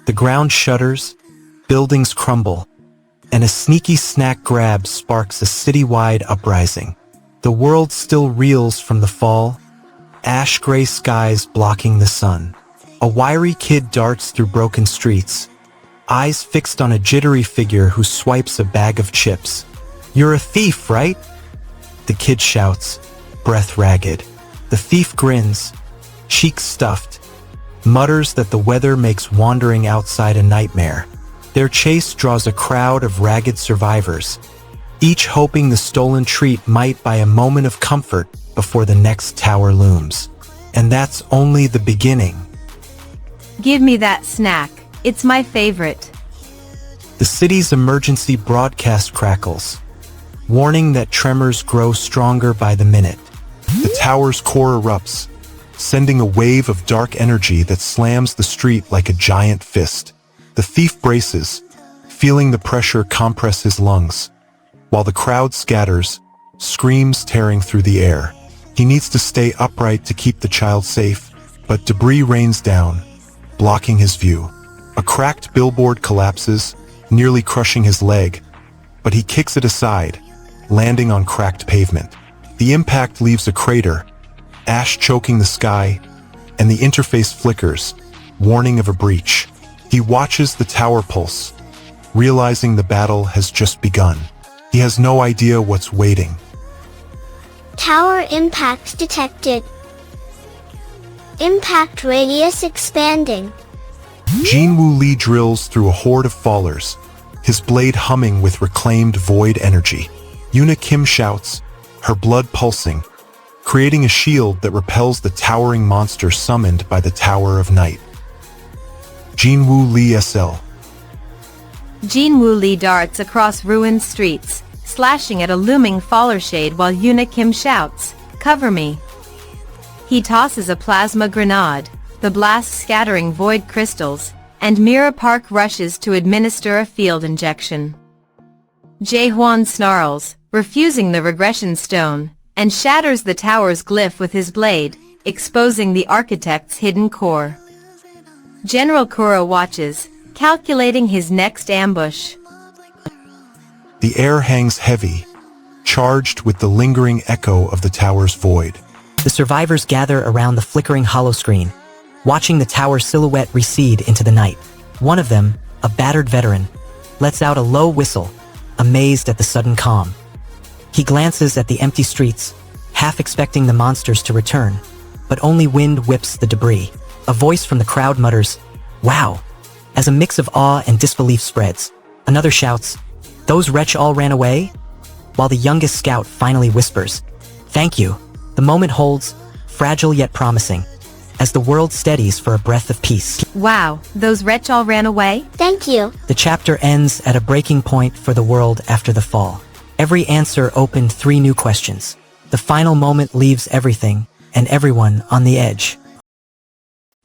The ground shudders, buildings crumble, and a sneaky snack grab sparks a citywide uprising. The world still reels from the fall, ash-gray skies blocking the sun. A wiry kid darts through broken streets, eyes fixed on a jittery figure who swipes a bag of chips. "You're a thief, right?" The kid shouts, breath ragged. The thief grins, cheeks stuffed, mutters that the weather makes wandering outside a nightmare. Their chase draws a crowd of ragged survivors, each hoping the stolen treat might buy a moment of comfort before the next tower looms. And that's only the beginning. Give me that snack. It's my favorite. The city's emergency broadcast crackles, warning that tremors grow stronger by the minute. The tower's core erupts, sending a wave of dark energy that slams the street like a giant fist. The thief braces, feeling the pressure compress his lungs, while the crowd scatters, screams tearing through the air. He needs to stay upright to keep the child safe, but debris rains down, blocking his view. A cracked billboard collapses, nearly crushing his leg, but he kicks it aside, landing on cracked pavement. The impact leaves a crater, ash choking the sky, and the interface flickers, warning of a breach. He watches the tower pulse, realizing the battle has just begun. He has no idea what's waiting. Tower impact detected. Impact radius expanding. Jinwoo Lee drills through a horde of fallers, his blade humming with reclaimed void energy. Yuna Kim shouts, her blood pulsing, creating a shield that repels the towering monster summoned by the Tower of Night. Jinwoo Lee SL. Jinwoo Lee darts across ruined streets, slashing at a looming faller shade while Yuna Kim shouts, "Cover me." He tosses a plasma grenade, the blast scattering void crystals, and Mira Park rushes to administer a field injection. Jaehwan snarls, refusing the regression stone, and shatters the tower's glyph with his blade, exposing the architect's hidden core. General Kuro watches, calculating his next ambush. The air hangs heavy, charged with the lingering echo of the tower's void. The survivors gather around the flickering holoscreen, watching the tower's silhouette recede into the night. One of them, a battered veteran, lets out a low whistle, amazed at the sudden calm. He glances at the empty streets, half expecting the monsters to return, but only wind whips the debris. A voice from the crowd mutters, "Wow!" As a mix of awe and disbelief spreads. Another shouts, "Those wretch all ran away?" While the youngest scout finally whispers, "Thank you." The moment holds, fragile yet promising, as the world steadies for a breath of peace. Wow, those wretch all ran away? Thank you. The chapter ends at a breaking point for the world after the fall. Every answer opened 3 new questions. The final moment leaves everything and everyone on the edge.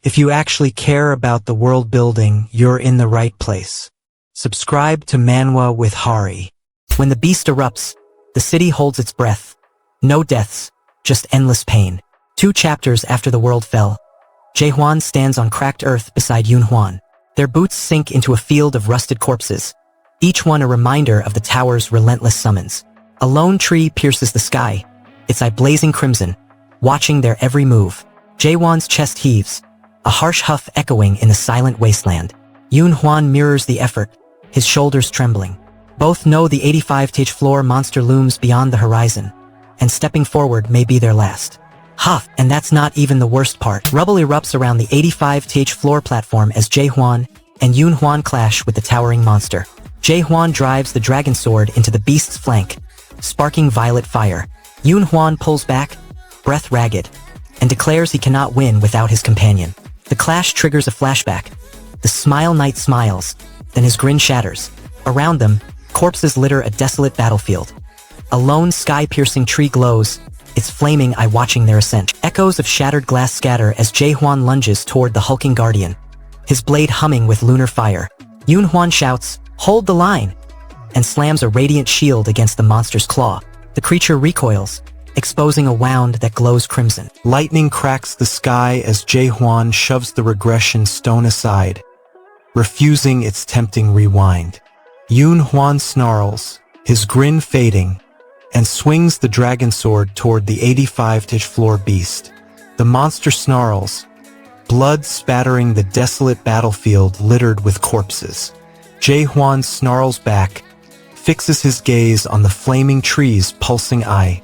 If you actually care about the world building, you're in the right place. Subscribe to Manwa with Hari. When the beast erupts, the city holds its breath. No deaths, just endless pain. 2 chapters after the world fell, Jaehwan stands on cracked earth beside Yunhwan. Their boots sink into a field of rusted corpses, each one a reminder of the tower's relentless summons. A lone tree pierces the sky, its eye blazing crimson, watching their every move. Jaehwan's chest heaves, a harsh huff echoing in the silent wasteland. Yunhwan mirrors the effort, his shoulders trembling. Both know the 85-stage floor monster looms beyond the horizon, and stepping forward may be their last. Huff, and that's not even the worst part. Rubble erupts around the 85-stage floor platform as Jaehwan and Yunhwan clash with the towering monster. Jaehwan drives the dragon sword into the beast's flank, sparking violet fire. Yunhwan pulls back, breath ragged, and declares he cannot win without his companion. The clash triggers a flashback. The Smile Knight smiles, then his grin shatters. Around them, corpses litter a desolate battlefield. A lone sky-piercing tree glows, its flaming eye watching their ascent. Echoes of shattered glass scatter as Jaehwan lunges toward the hulking guardian, his blade humming with lunar fire. Yunhwan shouts, "Hold the line!" and slams a radiant shield against the monster's claw. The creature recoils, exposing a wound that glows crimson. Lightning cracks the sky as Jaehwan shoves the regression stone aside, refusing its tempting rewind. Yun Huan snarls, his grin fading, and swings the dragon sword toward the 85-th floor beast. The monster snarls, blood spattering the desolate battlefield littered with corpses. Jae Huan snarls back, fixes his gaze on the flaming tree's pulsing eye,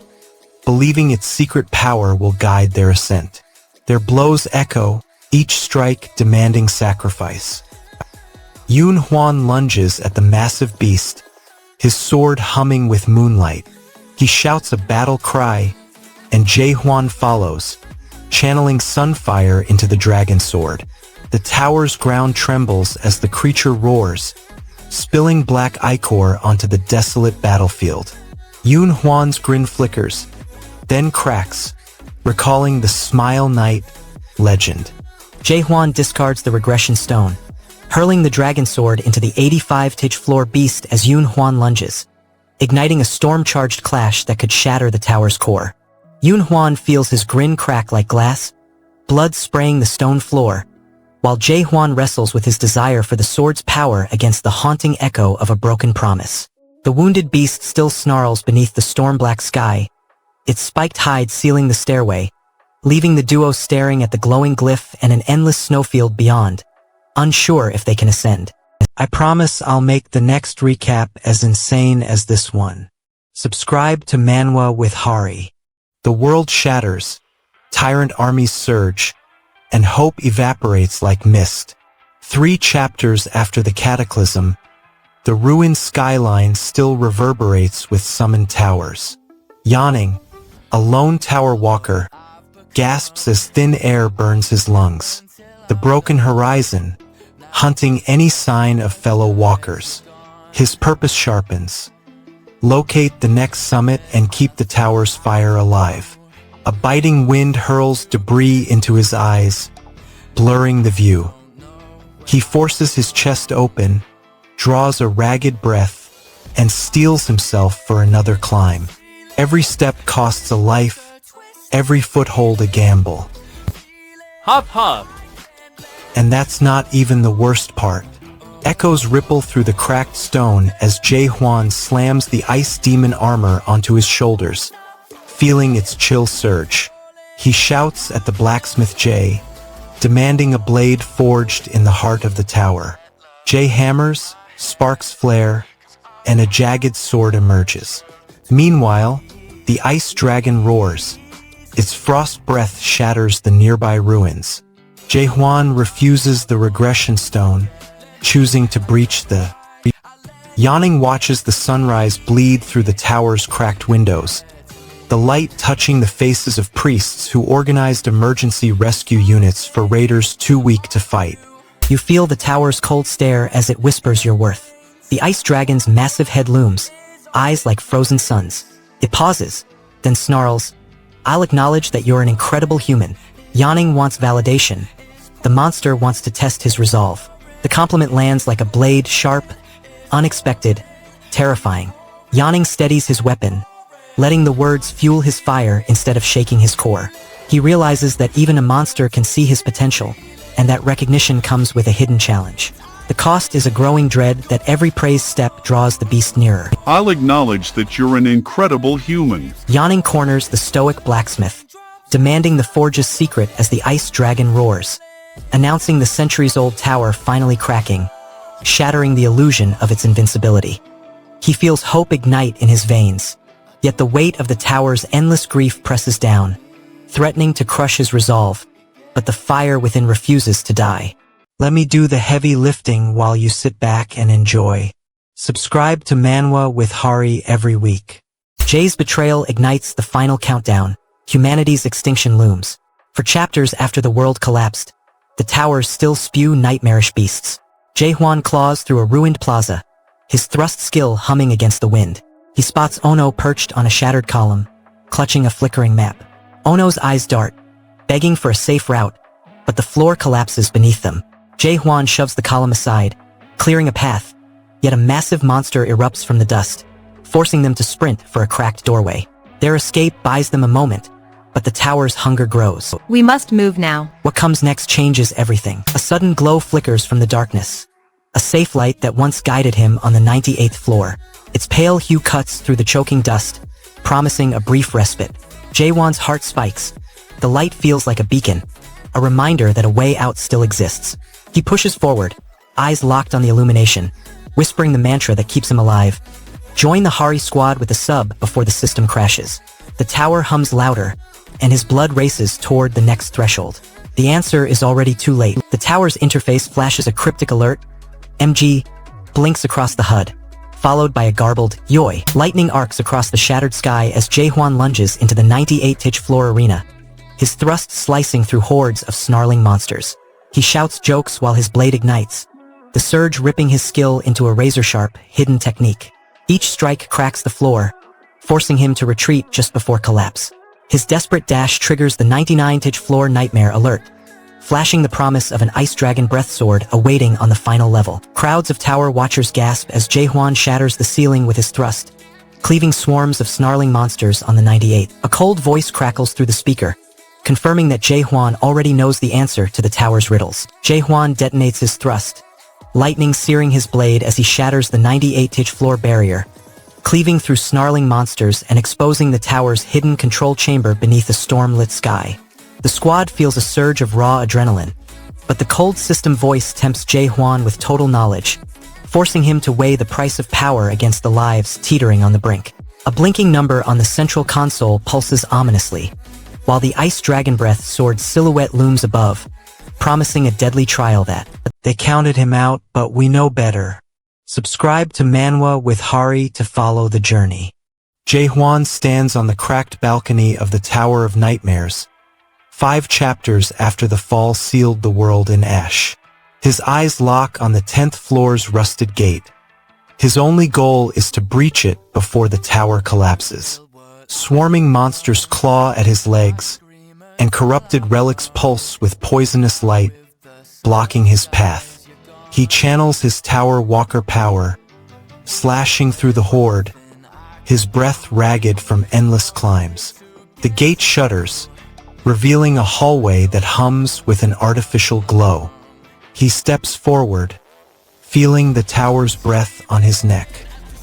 believing its secret power will guide their ascent. Their blows echo, each strike demanding sacrifice. Yun Huan lunges at the massive beast, his sword humming with moonlight. He shouts a battle cry, and Jae Huan follows, channeling sunfire into the dragon sword. The tower's ground trembles as the creature roars, spilling black ichor onto the desolate battlefield. Yun Huan's grin flickers, then cracks, recalling the Smile Knight legend. Jae Huan discards the regression stone, hurling the dragon sword into the 85-th floor beast as Yun Huan lunges, igniting a storm-charged clash that could shatter the tower's core. Yun Huan feels his grin crack like glass, blood spraying the stone floor, while Jae Huan wrestles with his desire for the sword's power against the haunting echo of a broken promise. The wounded beast still snarls beneath the storm-black sky, its spiked hide sealing the stairway, leaving the duo staring at the glowing glyph and an endless snowfield beyond, unsure if they can ascend. I promise I'll make the next recap as insane as this one. Subscribe to Manwa with Hari. The world shatters, tyrant armies surge, and hope evaporates like mist. 3 chapters after the cataclysm, the ruined skyline still reverberates with summoned towers. Yawning, a lone tower walker, gasps as thin air burns his lungs. The broken horizon, hunting any sign of fellow walkers. His purpose sharpens. Locate the next summit and keep the tower's fire alive. A biting wind hurls debris into his eyes, blurring the view. He forces his chest open, draws a ragged breath, and steels himself for another climb. Every step costs a life, every foothold a gamble. Hop hop! And that's not even the worst part. Echoes ripple through the cracked stone as Jae Huan slams the ice demon armor onto his shoulders, feeling its chill surge. He shouts at the blacksmith Jae, demanding a blade forged in the heart of the tower. Jae hammers, sparks flare, and a jagged sword emerges. Meanwhile, the ice dragon roars. Its frost breath shatters the nearby ruins. Jae Huan refuses the regression stone, choosing to breach the... Yawning watches the sunrise bleed through the tower's cracked windows, the light touching the faces of priests who organized emergency rescue units for raiders too weak to fight. You feel the tower's cold stare as it whispers your worth. The ice dragon's massive head looms, eyes like frozen suns. It pauses, then snarls, "I'll acknowledge that you're an incredible human." Yawning wants validation. The monster wants to test his resolve. The compliment lands like a blade, sharp, unexpected, terrifying. Yawning steadies his weapon, letting the words fuel his fire instead of shaking his core. He realizes that even a monster can see his potential, and that recognition comes with a hidden challenge. The cost is a growing dread that every praise step draws the beast nearer. I'll acknowledge that you're an incredible human. Yawning corners the stoic blacksmith, demanding the forge's secret as the ice dragon roars, announcing the centuries-old tower finally cracking, shattering the illusion of its invincibility. He feels hope ignite in his veins, yet the weight of the tower's endless grief presses down, threatening to crush his resolve, but the fire within refuses to die. Let me do the heavy lifting while you sit back and enjoy. Subscribe to Manwa with Hari every week. Jae's betrayal ignites the final countdown. Humanity's extinction looms. For chapters after the world collapsed, the towers still spew nightmarish beasts. Jae Huan claws through a ruined plaza, his thrust skill humming against the wind. He spots Ono perched on a shattered column, clutching a flickering map. Ono's eyes dart, begging for a safe route, but the floor collapses beneath them. Jae Huan shoves the column aside, clearing a path, yet a massive monster erupts from the dust, forcing them to sprint for a cracked doorway. Their escape buys them a moment, but the tower's hunger grows. We must move now. What comes next changes everything. A sudden glow flickers from the darkness, a safe light that once guided him on the 98th floor. Its pale hue cuts through the choking dust, promising a brief respite. Jaewon's heart spikes. The light feels like a beacon, a reminder that a way out still exists. He pushes forward, eyes locked on the illumination, whispering the mantra that keeps him alive. Join the Hari squad with a sub before the system crashes. The tower hums louder, and his blood races toward the next threshold. The answer is already too late. The tower's interface flashes a cryptic alert. MG blinks across the HUD, followed by a garbled "Yoi." Lightning arcs across the shattered sky as Jaehwan lunges into the 98th floor arena, his thrust slicing through hordes of snarling monsters. He shouts jokes while his blade ignites, the surge ripping his skill into a razor-sharp, hidden technique. Each strike cracks the floor, forcing him to retreat just before collapse. His desperate dash triggers the 99th floor nightmare alert, flashing the promise of an Ice Dragon Breath Sword awaiting on the final level. Crowds of tower watchers gasp as Jaehwan shatters the ceiling with his thrust, cleaving swarms of snarling monsters on the 98th. A cold voice crackles through the speaker, confirming that Jaehwan already knows the answer to the tower's riddles. Jaehwan detonates his thrust, lightning searing his blade as he shatters the 98th floor barrier, cleaving through snarling monsters and exposing the tower's hidden control chamber beneath a storm-lit sky. The squad feels a surge of raw adrenaline, but the cold system voice tempts Jaehwan with total knowledge, forcing him to weigh the price of power against the lives teetering on the brink. A blinking number on the central console pulses ominously, while the Ice Dragon Breath Sword silhouette looms above, promising a deadly trial that They counted him out, but we know better. Subscribe to Manwa with Hari to follow the journey. Jaehwan stands on the cracked balcony of the Tower of Nightmares, 5 chapters after the fall sealed the world in ash. His eyes lock on the 10th floor's rusted gate. His only goal is to breach it before the tower collapses. Swarming monsters claw at his legs, and corrupted relics pulse with poisonous light, blocking his path. He channels his Tower Walker power, slashing through the horde, his breath ragged from endless climbs. The gate shudders, revealing a hallway that hums with an artificial glow. He steps forward, feeling the tower's breath on his neck.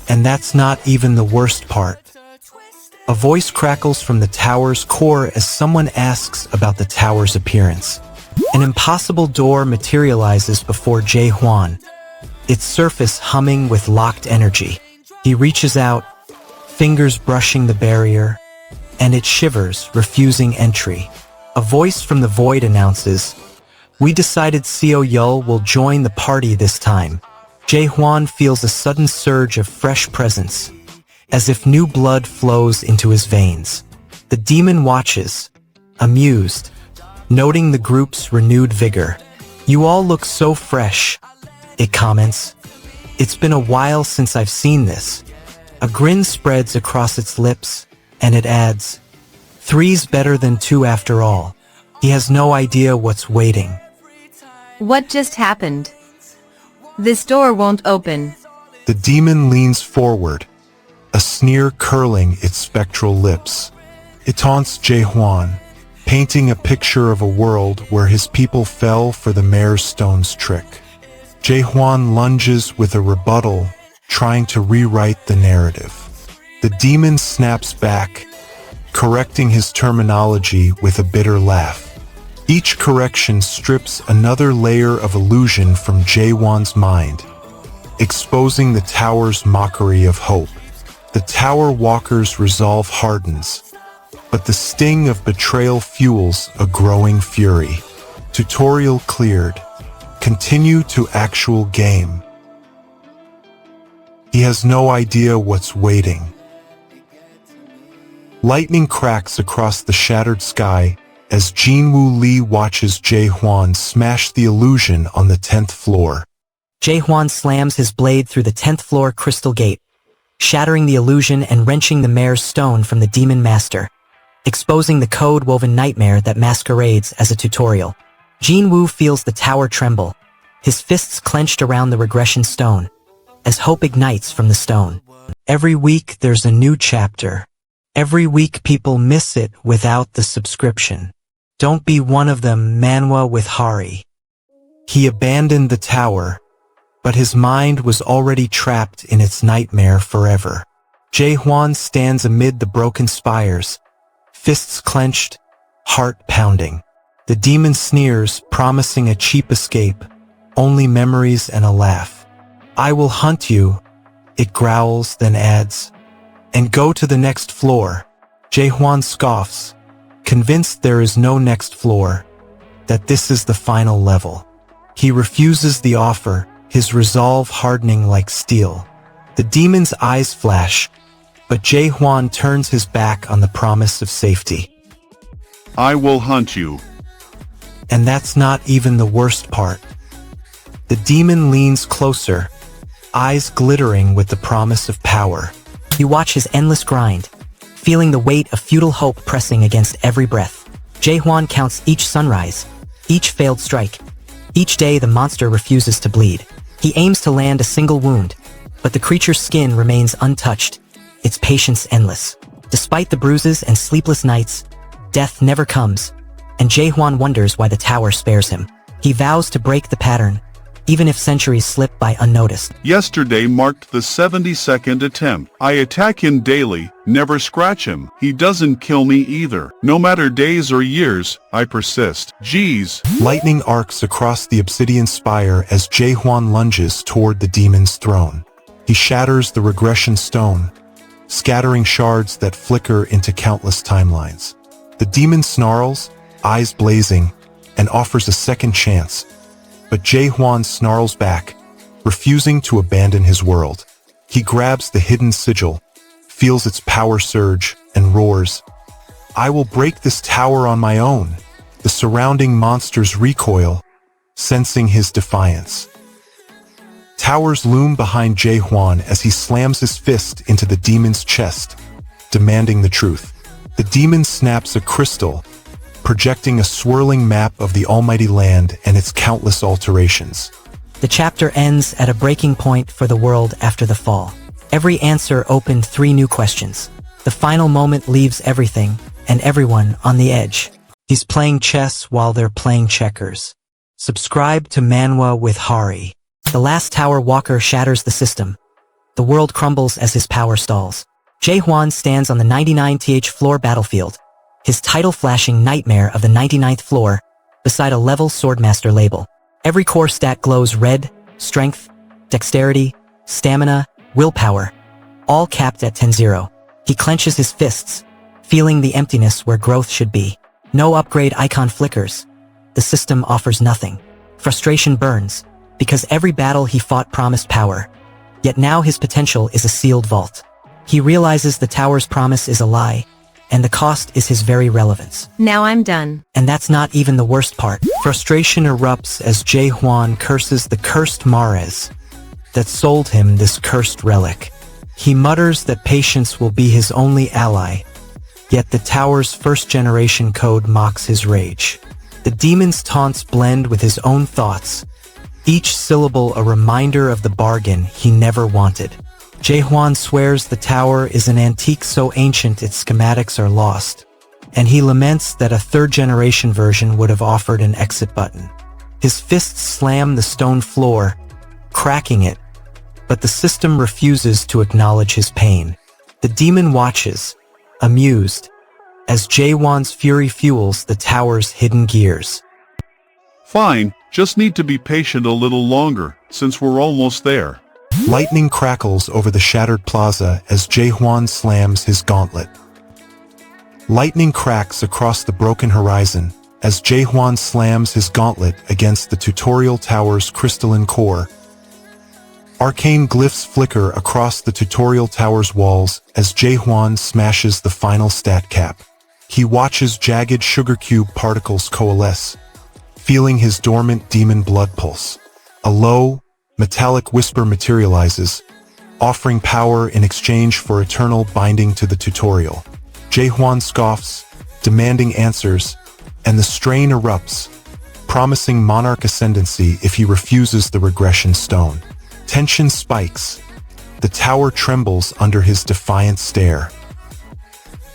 And that's not even the worst part. A voice crackles from the tower's core as someone asks about the tower's appearance. An impossible door materializes before Jaehwan, its surface humming with locked energy. He reaches out, fingers brushing the barrier, and it shivers, refusing entry. A voice from the void announces, "We decided Seo Yul will join the party this time." Jaehwan feels a sudden surge of fresh presence, as if new blood flows into his veins. The demon watches, amused, noting the group's renewed vigor. "You all look so fresh," it comments. "It's been a while since I've seen this." A grin spreads across its lips, and it adds, "Three's better than 2 after all." He has no idea what's waiting. What just happened? This door won't open. The demon leans forward, a sneer curling its spectral lips. It taunts Jaehwan, painting a picture of a world where his people fell for the Mayor's Stone's trick. Jaehwan lunges with a rebuttal, trying to rewrite the narrative. The demon snaps back, correcting his terminology with a bitter laugh. Each correction strips another layer of illusion from Jaehwan's mind, exposing the tower's mockery of hope. The Tower Walker's resolve hardens, but the sting of betrayal fuels a growing fury. Tutorial cleared. Continue to actual game. He has no idea what's waiting. Lightning cracks across the shattered sky as Jinwoo Lee watches Jaehwan smash the illusion on the 10th floor. Jaehwan slams his blade through the 10th floor crystal gate, shattering the illusion and wrenching the Mayor's Stone from the Demon Master, exposing the code-woven nightmare that masquerades as a tutorial. Jinwoo feels the tower tremble, his fists clenched around the Regression Stone, as hope ignites from the stone. Every week there's a new chapter. Every week people miss it without the subscription. Don't be one of them. Manwa with Hari. He abandoned the tower, but his mind was already trapped in its nightmare forever. Jae-hwan stands amid the broken spires, fists clenched, heart pounding. The demon sneers, promising a cheap escape, only memories and a laugh. "I will hunt you," it growls, then adds, "and go to the next floor." Jae-hwan scoffs, convinced there is no next floor, that this is the final level. He refuses the offer, his resolve hardening like steel. The demon's eyes flash, but Jae-hwan turns his back on the promise of safety. I will hunt you. And that's not even the worst part. The demon leans closer, eyes glittering with the promise of power. You watch his endless grind, feeling the weight of futile hope pressing against every breath. Jae-hwan counts each sunrise, each failed strike. Each day the monster refuses to bleed. He aims to land a single wound, but the creature's skin remains untouched, its patience endless. Despite the bruises and sleepless nights, death never comes, and Jae-hwan wonders why the tower spares him. He vows to break the pattern, even if centuries slip by unnoticed. Yesterday marked the 72nd attempt. I attack him daily, never scratch him. He doesn't kill me either. No matter days or years, I persist. Geez. Lightning arcs across the obsidian spire as Jae-hwan lunges toward the demon's throne. He shatters the regression stone, scattering shards that flicker into countless timelines. The demon snarls, eyes blazing, and offers a second chance. But Jae-hwan snarls back, refusing to abandon his world. He grabs the hidden sigil, feels its power surge, and roars, "I will break this tower on my own." The surrounding monsters recoil, sensing his defiance. Towers loom behind Jae-hwan as he slams his fist into the demon's chest, demanding the truth. The demon snaps a crystal, projecting a swirling map of the almighty land and its countless alterations. The chapter ends at a breaking point for the world after the fall. Every answer opened 3 new questions. The final moment leaves everything and everyone on the edge. He's playing chess while they're playing checkers. Subscribe to Manwa with Hari. The last tower walker shatters the system. The world crumbles as his power stalls. Jae-hwan stands on the 99th floor battlefield, his title-flashing nightmare of the 99th floor, beside a level Swordmaster label. Every core stat glows red: strength, dexterity, stamina, willpower, all capped at 10-0. He clenches his fists, feeling the emptiness where growth should be. No upgrade icon flickers. The system offers nothing. Frustration burns, because every battle he fought promised power. Yet now his potential is a sealed vault. He realizes the tower's promise is a lie, and the cost is his very relevance. Now I'm done. And that's not even the worst part. Frustration erupts as Jae-hwan curses the cursed Mares that sold him this cursed relic. He mutters that patience will be his only ally, yet the tower's first-generation code mocks his rage. The demon's taunts blend with his own thoughts, each syllable a reminder of the bargain he never wanted. Jae-hwan swears the tower is an antique so ancient its schematics are lost, and he laments that a third-generation version would have offered an exit button. His fists slam the stone floor, cracking it, but the system refuses to acknowledge his pain. The demon watches, amused, as Jae-hwan's fury fuels the tower's hidden gears. Fine, just need to be patient a little longer, since we're almost there. Lightning crackles over the shattered plaza as Jae-hwan slams his gauntlet. Lightning cracks across the broken horizon as Jae-hwan slams his gauntlet against the tutorial tower's crystalline core. Arcane glyphs flicker across the tutorial tower's walls as Jae-hwan smashes the final stat cap. He watches jagged sugar cube particles coalesce, feeling his dormant demon blood pulse. A low, metallic whisper materializes, offering power in exchange for eternal binding to the tutorial. Jae-hwan scoffs, demanding answers, and the strain erupts, promising monarch ascendancy if he refuses the regression stone. Tension spikes. The tower trembles under his defiant stare.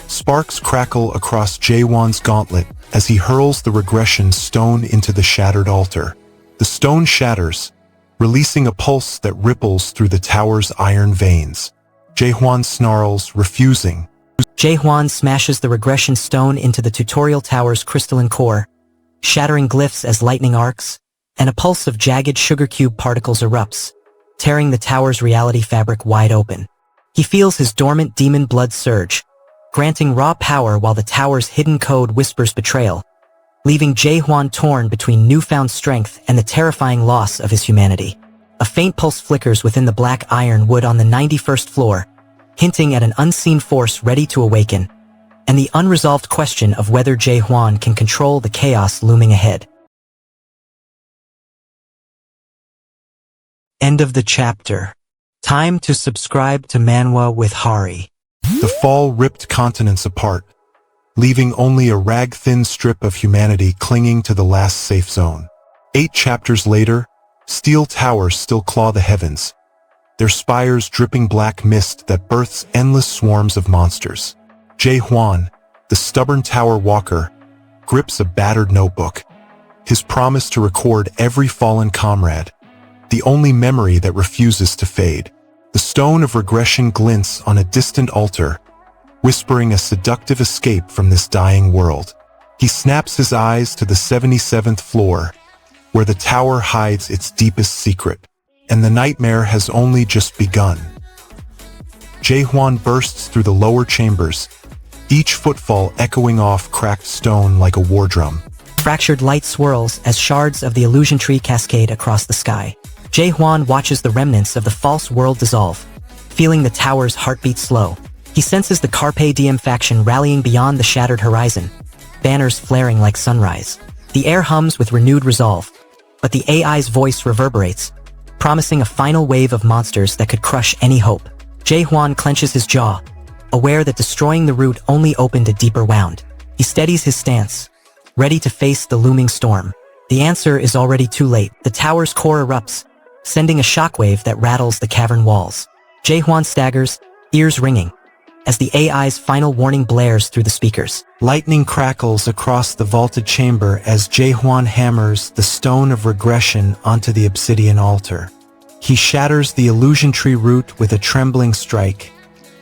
Sparks crackle across Jae-hwan's gauntlet as he hurls the regression stone into the shattered altar. The stone shatters, releasing a pulse that ripples through the tower's iron veins. Jaehwan snarls, refusing. Jaehwan smashes the regression stone into the tutorial tower's crystalline core, shattering glyphs as lightning arcs, and a pulse of jagged sugar cube particles erupts, tearing the tower's reality fabric wide open. He feels his dormant demon blood surge, granting raw power while the tower's hidden code whispers betrayal, leaving Jaehwan torn between newfound strength and the terrifying loss of his humanity. A faint pulse flickers within the black iron wood on the 91st floor, hinting at an unseen force ready to awaken, and the unresolved question of whether Jaehwan can control the chaos looming ahead. End of the chapter. Time to subscribe to Manwa with Hari. The fall ripped continents apart, leaving only a rag-thin strip of humanity clinging to the last safe zone. 8 chapters later, steel towers still claw the heavens, their spires dripping black mist that births endless swarms of monsters. Jaehwan, the stubborn tower walker, grips a battered notebook, his promise to record every fallen comrade, the only memory that refuses to fade. The stone of regression glints on a distant altar, whispering a seductive escape from this dying world. He snaps his eyes to the 77th floor, where the tower hides its deepest secret, and the nightmare has only just begun. Jaehwan bursts through the lower chambers, each footfall echoing off cracked stone like a war drum. Fractured light swirls as shards of the illusion tree cascade across the sky. Jaehwan watches the remnants of the false world dissolve, feeling the tower's heartbeat slow. He senses the Carpe Diem faction rallying beyond the shattered horizon, banners flaring like sunrise. The air hums with renewed resolve, but the AI's voice reverberates, promising a final wave of monsters that could crush any hope. Jaehwan clenches his jaw, aware that destroying the root only opened a deeper wound. He steadies his stance, ready to face the looming storm. The answer is already too late. The tower's core erupts, sending a shockwave that rattles the cavern walls. Jaehwan staggers, ears ringing, as the AI's final warning blares through the speakers. Lightning crackles across the vaulted chamber as Jaehwan hammers the stone of regression onto the obsidian altar. He shatters the illusion tree root with a trembling strike,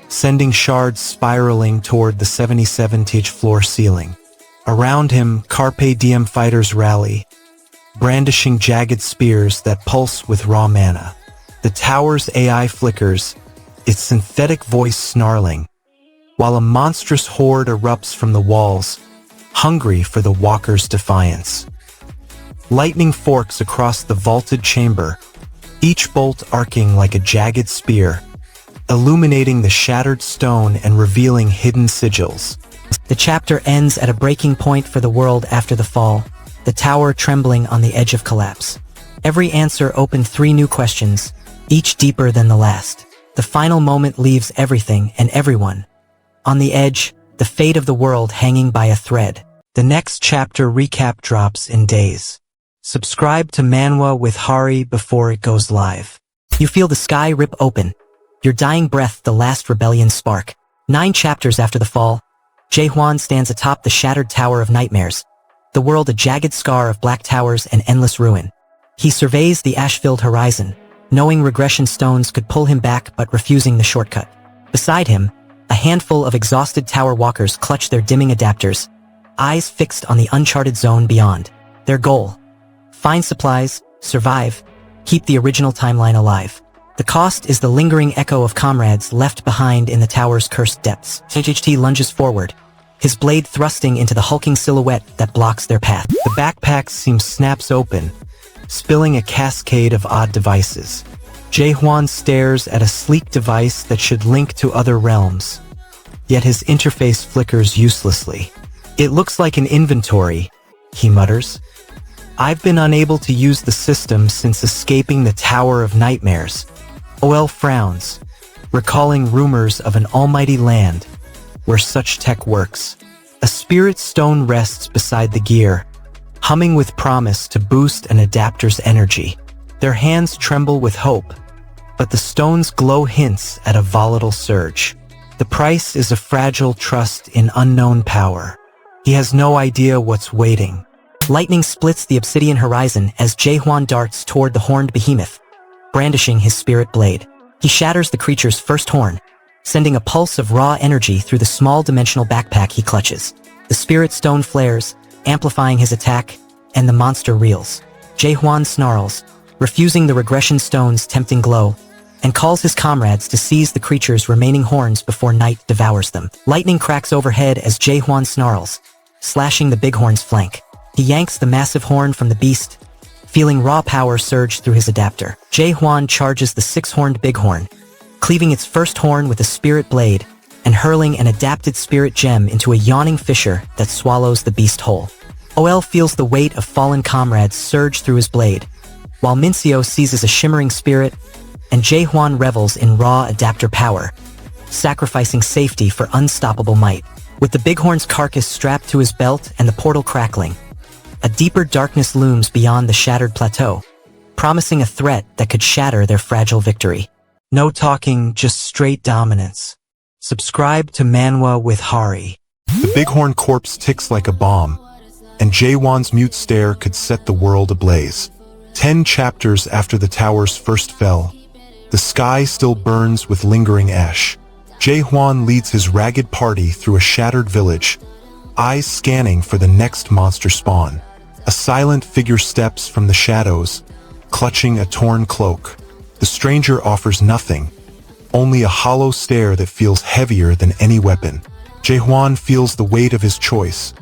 sending shards spiraling toward the 77th floor ceiling. Around him, Carpe Diem fighters rally, brandishing jagged spears that pulse with raw mana. The tower's AI flickers, its synthetic voice snarling, while a monstrous horde erupts from the walls, hungry for the walker's defiance. Lightning forks across the vaulted chamber, each bolt arcing like a jagged spear, illuminating the shattered stone and revealing hidden sigils. The chapter ends at a breaking point for the world after the fall, the tower trembling on the edge of collapse. Every answer opened 3 new questions, each deeper than the last. The final moment leaves everything and everyone on the edge, the fate of the world hanging by a thread. The next chapter recap drops in days. Subscribe to Manwa with Hari before it goes live. You feel the sky rip open, your dying breath the last rebellion spark. 9 chapters after the fall, Jaehwan stands atop the shattered Tower of Nightmares, the world a jagged scar of black towers and endless ruin. He surveys the ash-filled horizon, knowing regression stones could pull him back but refusing the shortcut. Beside him, a handful of exhausted tower walkers clutch their dimming adapters, eyes fixed on the uncharted zone beyond. Their goal: find supplies, survive, keep the original timeline alive. The cost is the lingering echo of comrades left behind in the tower's cursed depths. HHT lunges forward, his blade thrusting into the hulking silhouette that blocks their path. The backpack snaps open, spilling a cascade of odd devices. Jaehwan stares at a sleek device that should link to other realms, yet his interface flickers uselessly. It looks like an inventory, he mutters. I've been unable to use the system since escaping the Tower of Nightmares. OL frowns, recalling rumors of an almighty land where such tech works. A spirit stone rests beside the gear, humming with promise to boost an adapter's energy. Their hands tremble with hope, but the stone's glow hints at a volatile surge. The price is a fragile trust in unknown power. He has no idea what's waiting. Lightning splits the obsidian horizon as Jaehwan darts toward the horned behemoth, brandishing his spirit blade. He shatters the creature's first horn, sending a pulse of raw energy through the small dimensional backpack he clutches. The spirit stone flares, amplifying his attack, and the monster reels. Jaehwan snarls, refusing the regression stone's tempting glow, and calls his comrades to seize the creature's remaining horns before night devours them. Lightning cracks overhead as Jaehwan snarls, slashing the Bighorn's flank. He yanks the massive horn from the beast, feeling raw power surge through his adapter. Jaehwan charges the six-horned Bighorn, cleaving its first horn with a spirit blade and hurling an adapted spirit gem into a yawning fissure that swallows the beast whole. OL feels the weight of fallen comrades surge through his blade, while Mincio seizes a shimmering spirit, and Jaehwan revels in raw adapter power, sacrificing safety for unstoppable might. With the Bighorn's carcass strapped to his belt and the portal crackling, a deeper darkness looms beyond the shattered plateau, promising a threat that could shatter their fragile victory. No talking, just straight dominance. Subscribe to Manwa with Hari. The Bighorn corpse ticks like a bomb, and Jaehwan's mute stare could set the world ablaze. 10 chapters after the towers first fell, the sky still burns with lingering ash. Jaehwan leads his ragged party through a shattered village, eyes scanning for the next monster spawn. A silent figure steps from the shadows, clutching a torn cloak. The stranger offers nothing, only a hollow stare that feels heavier than any weapon. Jaehwan feels the weight of his choice: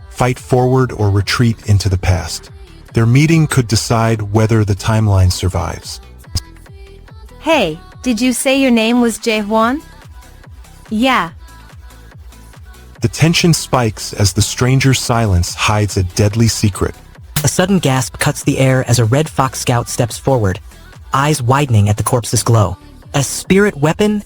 fight forward or retreat into the past. Their meeting could decide whether the timeline survives. Hey, did you say your name was Jaehwan? Yeah. The tension spikes as the stranger's silence hides a deadly secret. A sudden gasp cuts the air as a red fox scout steps forward, eyes widening at the corpse's glow. "A spirit weapon?"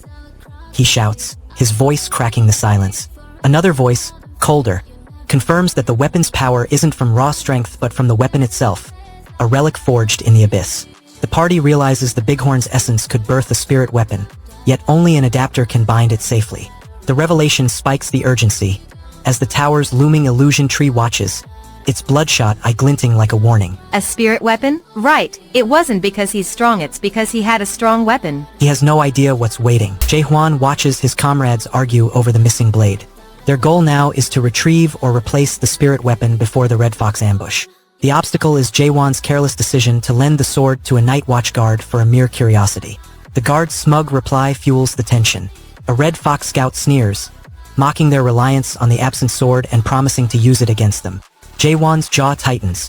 he shouts, his voice cracking the silence. Another voice, colder, confirms that the weapon's power isn't from raw strength but from the weapon itself, a relic forged in the abyss. The party realizes the Bighorn's essence could birth a spirit weapon, yet only an adapter can bind it safely. The revelation spikes the urgency, as the tower's looming illusion tree watches, its bloodshot eye glinting like a warning. A spirit weapon? Right, it wasn't because he's strong, it's because he had a strong weapon. He has no idea what's waiting. Jaehwan watches his comrades argue over the missing blade. Their goal now is to retrieve or replace the spirit weapon before the Red Fox ambush. The obstacle is Jaehwan's careless decision to lend the sword to a night watch guard for a mere curiosity. The guard's smug reply fuels the tension. A Red Fox scout sneers, mocking their reliance on the absent sword and promising to use it against them. Jaehwan's jaw tightens.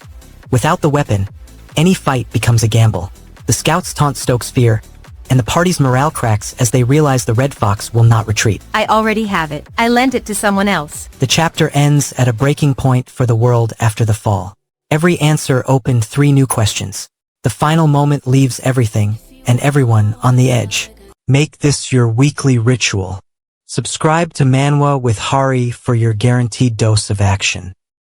Without the weapon, any fight becomes a gamble. The scouts taunt Stokes' fear, and the party's morale cracks as they realize the Red Fox will not retreat. I already have it. I lent it to someone else. The chapter ends at a breaking point for the world after the fall. Every answer opened 3 new questions. The final moment leaves everything and everyone on the edge. Make this your weekly ritual. Subscribe to Manwa with Hari for your guaranteed dose of action.